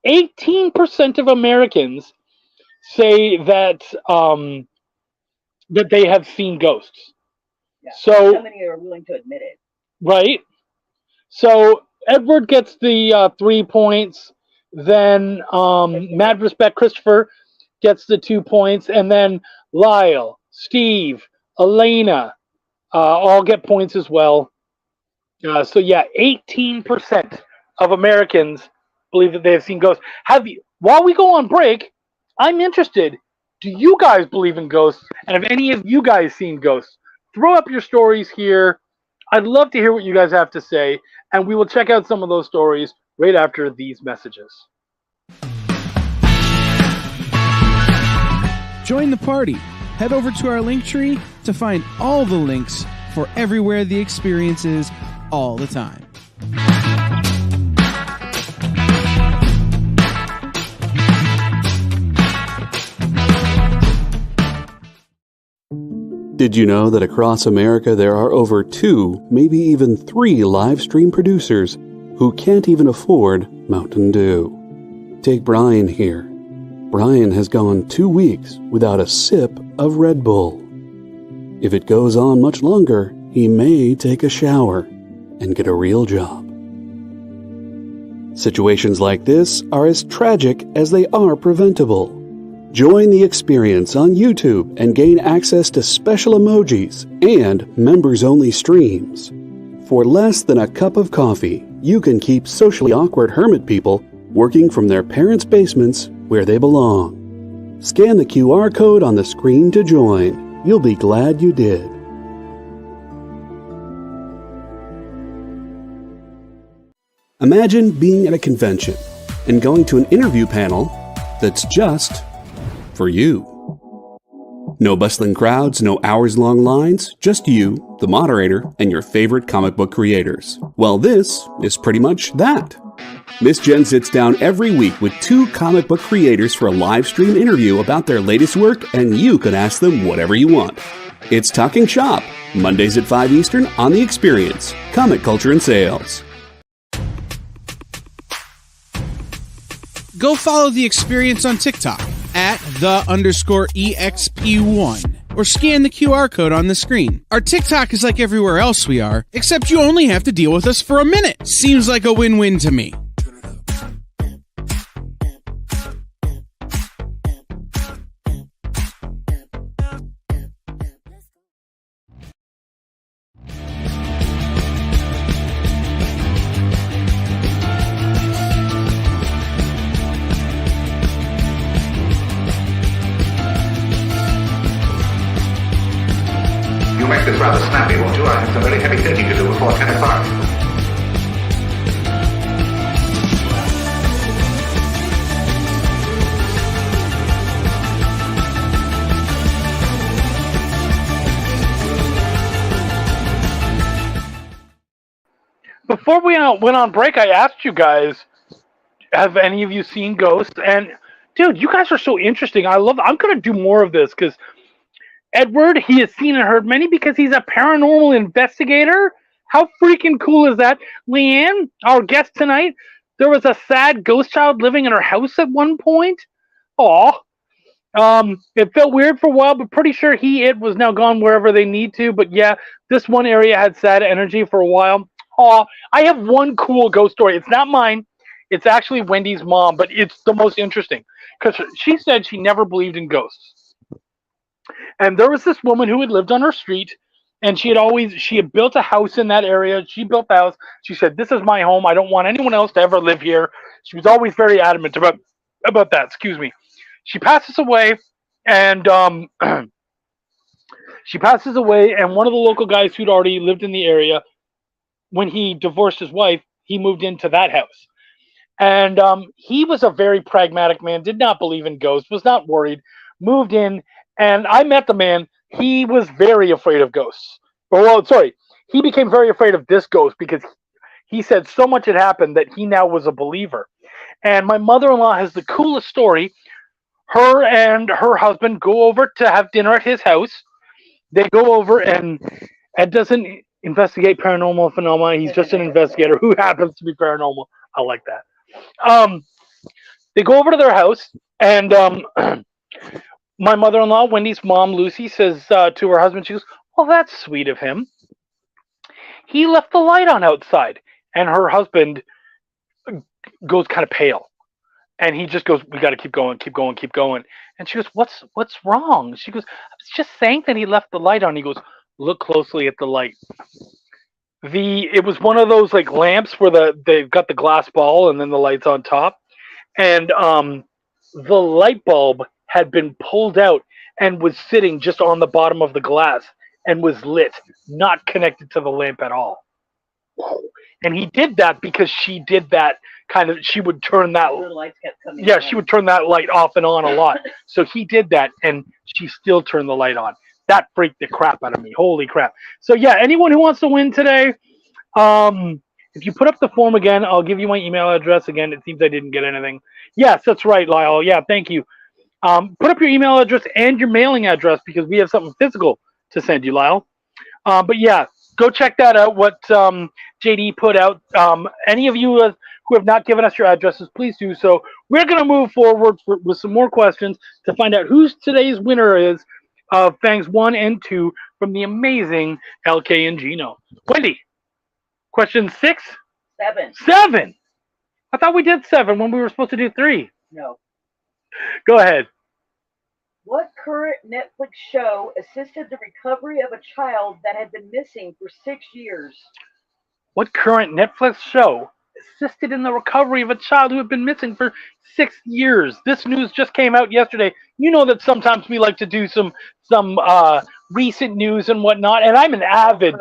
18% of Americans say that that they have seen ghosts. Yeah. So, how many are willing to admit it? right. So Edward gets the 3 points. Then Mad Respect Christopher gets the 2 points, and then Lyle, Steve, Elena all get points as well. So yeah, 18% of Americans believe that they have seen ghosts. While we go on break, I'm interested. Do you guys believe in ghosts? And have any of you guys seen ghosts? Throw up your stories here. I'd love to hear what you guys have to say, and we will check out some of those stories right after these messages. Join the party. Head over to our link tree to find all the links for everywhere the experience is all the time. Did you know that across America there are over 2, maybe even 3 live stream producers who can't even afford Mountain Dew? Take Brian here. Brian has gone 2 weeks without a sip of Red Bull. If it goes on much longer, he may take a shower and get a real job. Situations like this are as tragic as they are preventable. Join the experience on YouTube and gain access to special emojis and members-only streams. For less than a cup of coffee, you can keep socially awkward hermit people working from their parents' basements where they belong. Scan the QR code on the screen to join. You'll be glad you did. Imagine being at a convention and going to an interview panel that's just for you. No bustling crowds, no hours-long lines, just you, the moderator, and your favorite comic book creators. Well, this is pretty much that. Miss Jen sits down every week with 2 comic book creators for a live stream interview about their latest work, and you can ask them whatever you want. It's Talking Shop, Mondays at 5 Eastern on The Experience, Comic Culture and Sales. Go follow The Experience on TikTok at @the_EXP1 or scan the QR code on the screen. Our TikTok is like everywhere else we are, except you only have to deal with us for a minute. Seems like a win-win to me. You make this rather snappy, won't you? I have some very heavy thinking to do before 10 o'clock. Before we went on break, I asked you guys, have any of you seen ghosts? And dude, you guys are so interesting. I'm going to do more of this because Edward, he has seen and heard many because he's a paranormal investigator. How freaking cool is that? Leanne, our guest tonight, there was a sad ghost child living in her house at one point. Aw. It felt weird for a while, but pretty sure it was now gone wherever they need to. But yeah, this one area had sad energy for a while. Aw. I have one cool ghost story. It's not mine. It's actually Wendy's mom, but it's the most interesting because she said she never believed in ghosts. And there was this woman who had lived on her street, and she had built a house in that area. She built the house. She said, "This is my home. I don't want anyone else to ever live here." She was always very adamant about that. Excuse me. She passes away, and one of the local guys who'd already lived in the area, when he divorced his wife, he moved into that house. And he was a very pragmatic man, did not believe in ghosts, was not worried, moved in, and I met the man. He was very afraid of ghosts. Well, sorry, he became very afraid of this ghost because he said so much had happened that he now was a believer. And my mother-in-law has the coolest story. Her and her husband go over to have dinner at his house. They go over, and Ed doesn't investigate paranormal phenomena. He's just an investigator who happens to be paranormal. I like that. They go over to their house, and my mother-in-law, Wendy's mom, Lucy, says to her husband, she goes, "Well, that's sweet of him. He left the light on outside." And her husband goes kind of pale. And he just goes, "We got to keep going, keep going, keep going." And she goes, "What's wrong?" She goes, "I was just saying that he left the light on." He goes, "Look closely at the light." It was one of those like lamps where they've got the glass ball and then the light's on top. And the light bulb had been pulled out and was sitting just on the bottom of the glass and was lit, not connected to the lamp at all. And he did that because she did that she would turn that. The lights kept coming Yeah, on. she would turn that light off and on a lot. So he did that, and she still turned the light on. That freaked the crap out of me. Holy crap. So yeah, anyone who wants to win today, if you put up the form again, I'll give you my email address again. It seems I didn't get anything. Yes, that's right, Lyle. Yeah, thank you. Put up your email address and your mailing address because we have something physical to send you, Lyle. But yeah, go check that out, what JD put out. Any of you who have not given us your addresses, please do so. We're going to move forward with some more questions to find out who today's winner is of Fangs 1 and 2 from the amazing LK and Gino. Wendy, question 6? 7. 7! I thought we did 7 when we were supposed to do 3. No. Go ahead. What current Netflix show assisted the recovery of a child that had been missing for 6 years? What current Netflix show assisted in the recovery of a child who had been missing for 6 years? This news just came out yesterday. You know that sometimes we like to do some recent news and whatnot, and I'm an avid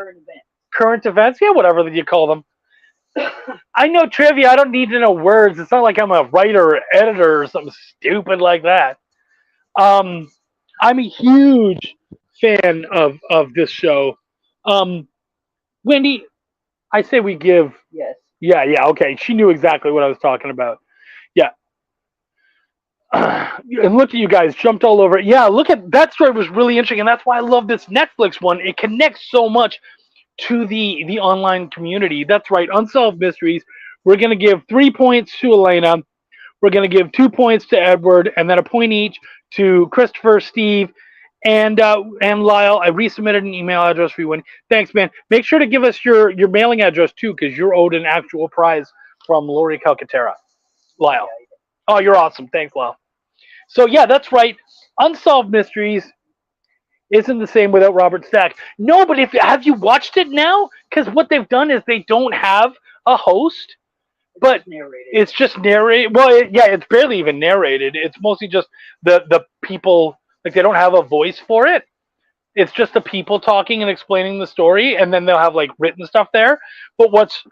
current events. Yeah, whatever you call them. I know trivia. I don't need to know words. It's not like I'm a writer or editor or something stupid like that. I'm a huge fan of this show. Wendy, I say we give. Yes. Yeah, okay. She knew exactly what I was talking about. Yeah. And look at you guys, jumped all over it. Yeah, look at that story was really interesting, and that's why I love this Netflix one. It connects so much to the online community. That's right, Unsolved Mysteries. We're going to give 3 points to Elena. We're going to give 2 points to Edward, and then a point each to Christopher, Steve, and Lyle. I resubmitted an email address for you. Thanks, man. Make sure to give us your mailing address, too, because you're owed an actual prize from Lori Calcaterra. Lyle. Oh, you're awesome. Thanks, Lyle. So, yeah, that's right. Unsolved Mysteries isn't the same without Robert Stack. No, but have you watched it now? Because what they've done is they don't have a host. But it's just narrated. Well, it's barely even narrated. It's mostly just the people. Like, they don't have a voice for it. It's just the people talking and explaining the story, and then they'll have like written stuff there. But what's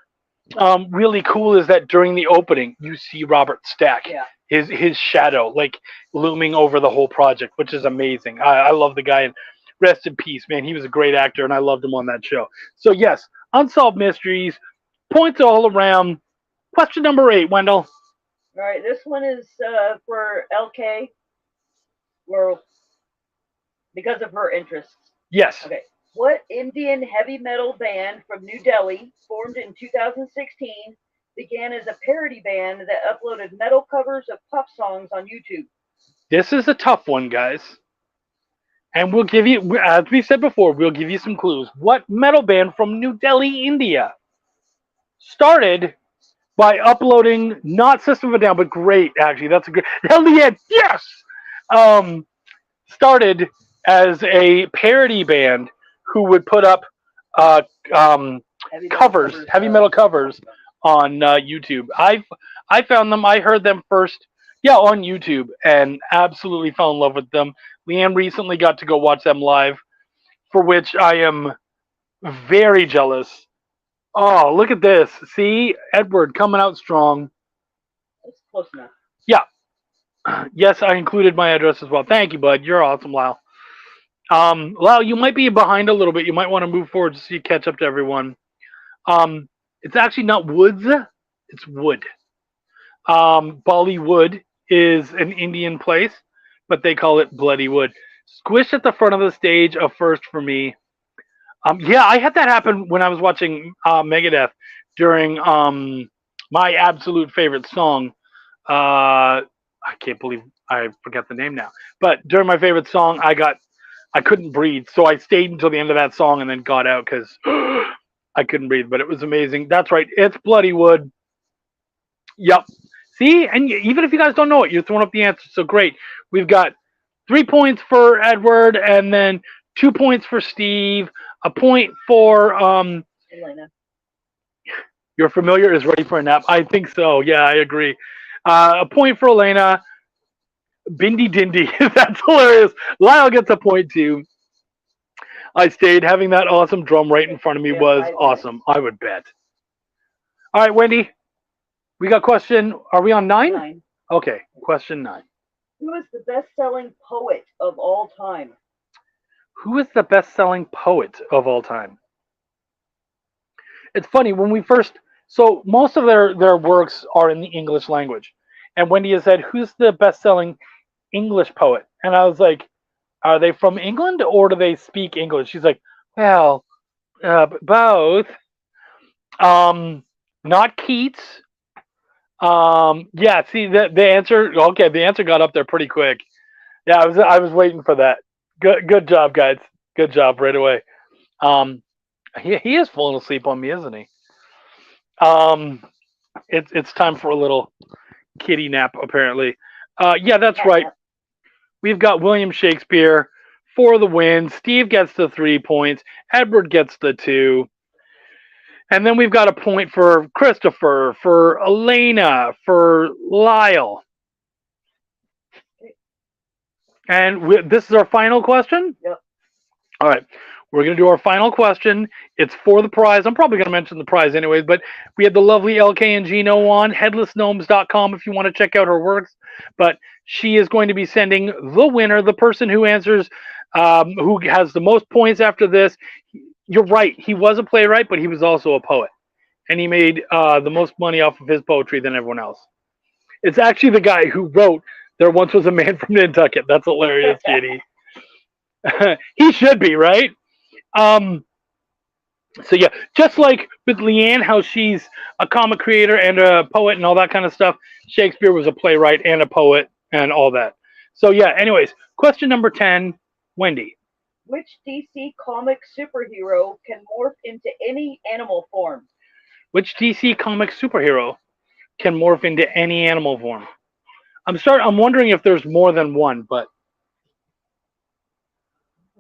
really cool is that during the opening, you see Robert Stack, his shadow, like looming over the whole project, which is amazing. I love the guy, and rest in peace, man. He was a great actor, and I loved him on that show. So yes, Unsolved Mysteries, points all around. Question number 8, Wendell. All right, this one is for LK. Well, because of her interests. Yes. Okay. What Indian heavy metal band from New Delhi, formed in 2016, began as a parody band that uploaded metal covers of pop songs on YouTube? This is a tough one, guys. And we'll give you, as we said before, we'll give you some clues. What metal band from New Delhi, India, started by uploading, not System of a Down, but great, actually. That's a good, hell yeah, yes! Started as a parody band who would put up heavy metal covers on YouTube. I found them, I heard them first, on YouTube, and absolutely fell in love with them. Leanne recently got to go watch them live, for which I am very jealous. Oh, look at this. See? Edward coming out strong. Close enough. Yeah. Yes, I included my address as well. Thank you, bud. You're awesome, Lyle. Lyle, you might be behind a little bit. You might want to move forward so you catch up to everyone. It's actually not woods. It's wood. Bollywood is an Indian place, but they call it Bloody Wood. Squish at the front of the stage, a first for me. Yeah, I had that happen when I was watching Megadeth during my absolute favorite song. I can't believe I forgot the name now. But during my favorite song, I couldn't breathe, so I stayed until the end of that song and then got out because I couldn't breathe. But it was amazing. That's right, it's Bloody Wood. Yep. See, and even if you guys don't know it, you're throwing up the answer. So great. We've got 3 points for Edward, and then 2 points for Steve. A point for Elena. Your familiar is ready for a nap. I think so. Yeah, I agree. A point for Elena. Bindi Dindy. That's hilarious. Lyle gets a point too. I stayed. Having that awesome drum right in front of me was awesome. I would bet. All right, Wendy. We got question. Are we on 9? 9. Okay, question 9. Who is the best-selling poet of all time? Who is the best-selling poet of all time? It's funny when we first. So most of their works are in the English language, and Wendy has said, "Who's the best-selling English poet?" And I was like, "Are they from England or do they speak English?" She's like, "Well, both. Not Keats. Yeah. See the answer. Okay, the answer got up there pretty quick. Yeah, I was waiting for that. Good job, guys. Good job right away. He is falling asleep on me, isn't he? It's time for a little kitty nap, apparently. Yeah, that's right. We've got William Shakespeare for the win. Steve gets the 3 points. Edward gets the 2. And then we've got a point for Christopher, for Elena, for Lyle. And this is our final question? Yep. All right. We're going to do our final question. It's for the prize. I'm probably going to mention the prize anyways, but we had the lovely LK and Gino on, headlessgnomes.com if you want to check out her works. But she is going to be sending the winner, the person who answers, who has the most points after this. You're right. He was a playwright, but he was also a poet. And he made the most money off of his poetry than everyone else. It's actually the guy who wrote There Once Was a Man from Nantucket. That's hilarious, JD. He should be, right? So yeah, just like with Leanne, how she's a comic creator and a poet and all that kind of stuff, Shakespeare was a playwright and a poet and all that. So yeah, anyways, question number 10, Wendy. Which DC comic superhero can morph into any animal form? Which DC comic superhero can morph into any animal form? I'm wondering if there's more than one, but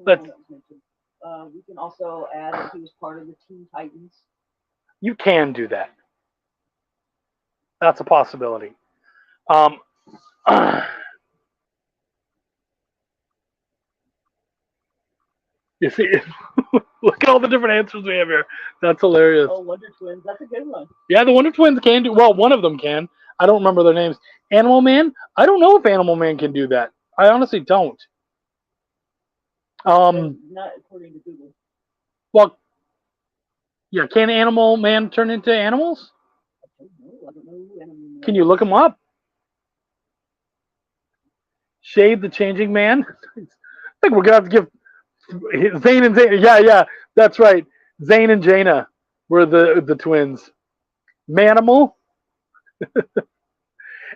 let's. We can also add that he was part of the Teen Titans. You can do that. That's a possibility. You see, look at all the different answers we have here. That's hilarious. Oh, Wonder Twins. That's a good one. Yeah, the Wonder Twins can do. Well, one of them can. I don't remember their names. Animal Man? I don't know if Animal Man can do that. I honestly don't. Not according to Google. Well, yeah, can Animal Man turn into animals? I don't know who Animal Man. Can you look him up? Shade the Changing Man? I think we're going to have to give Zane and Zane. Yeah, that's right. Zane and Jaina were the twins. Manimal?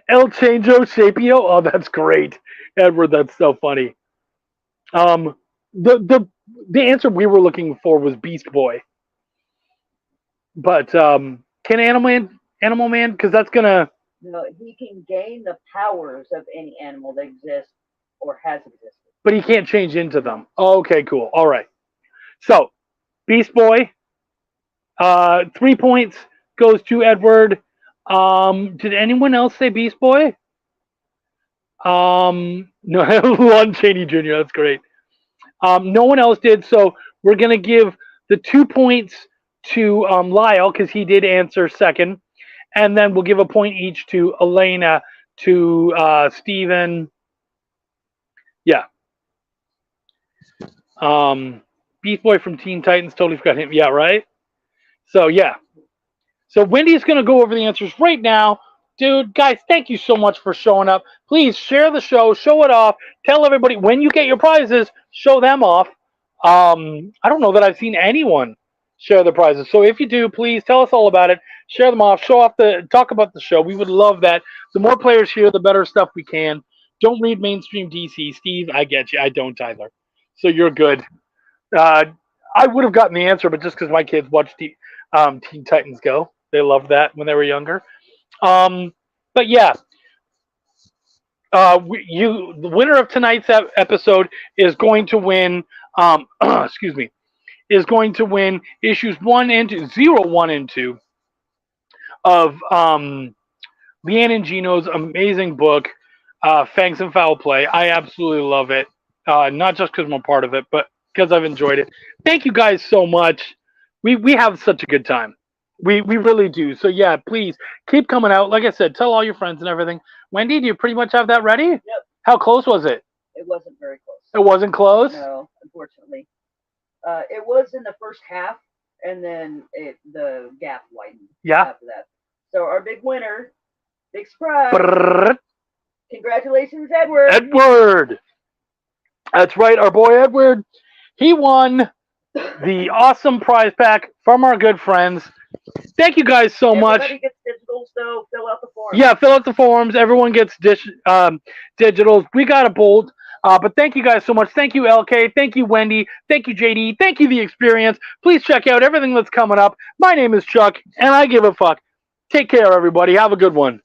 El Chango Shapio? Oh, that's great. Edward, that's so funny. The answer we were looking for was Beast Boy. But can Animal Man? Because that's gonna. No, he can gain the powers of any animal that exists or has existed. But he can't change into them. Oh, okay, cool. All right. So, Beast Boy. 3 points goes to Edward. Did anyone else say Beast Boy? No, Lon Chaney Jr. That's great. No one else did, so we're going to give the 2 points to Lyle because he did answer second, And then we'll give a point each to Elena, to Steven. Yeah. Beast Boy from Teen Titans, totally forgot him. Yeah, right? So, yeah. So, Wendy's going to go over the answers right now. Dude, guys, thank you so much for showing up. Please share the show, show it off. Tell everybody when you get your prizes, show them off. I don't know that I've seen anyone share the prizes. So if you do, please tell us all about it. Share them off. Show off talk about the show. We would love that. The more players here, the better stuff we can. Don't read mainstream DC. Steve, I get you. I don't either. So you're good. I would have gotten the answer, but just because my kids watched Teen Titans Go. They loved that when they were younger. But yeah, the winner of tonight's episode is going to win. Excuse me, is going to win issues 1 and 2 of Leanne and Gino's amazing book, Fangs and Foul Play. I absolutely love it. Not just because I'm a part of it, but because I've enjoyed it. Thank you guys so much. We have such a good time. We really do. So yeah, please keep coming out. Like I said, tell all your friends and everything. Wendy, do you pretty much have that ready? Yep. How close was it? It wasn't very close. It wasn't close? No, unfortunately. It was in the first half, and then the gap widened after that. So our big winner, big surprise. Brrr. Congratulations, Edward. Edward. That's right, our boy Edward. He won the awesome prize pack from our good friends. Thank you guys so much. Everybody gets digitals, so fill out the forms. Yeah, fill out the forms. Everyone gets digitals. We got a bolt. But thank you guys so much. Thank you, LK. Thank you, Wendy. Thank you, JD. Thank you, The Experience. Please check out everything that's coming up. My name is Chuck, and I give a fuck. Take care, everybody. Have a good one.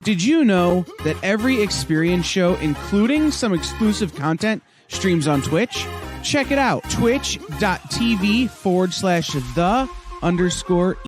Did you know that every Experience show, including some exclusive content, streams on Twitch? Check it out. Twitch.tv/the_.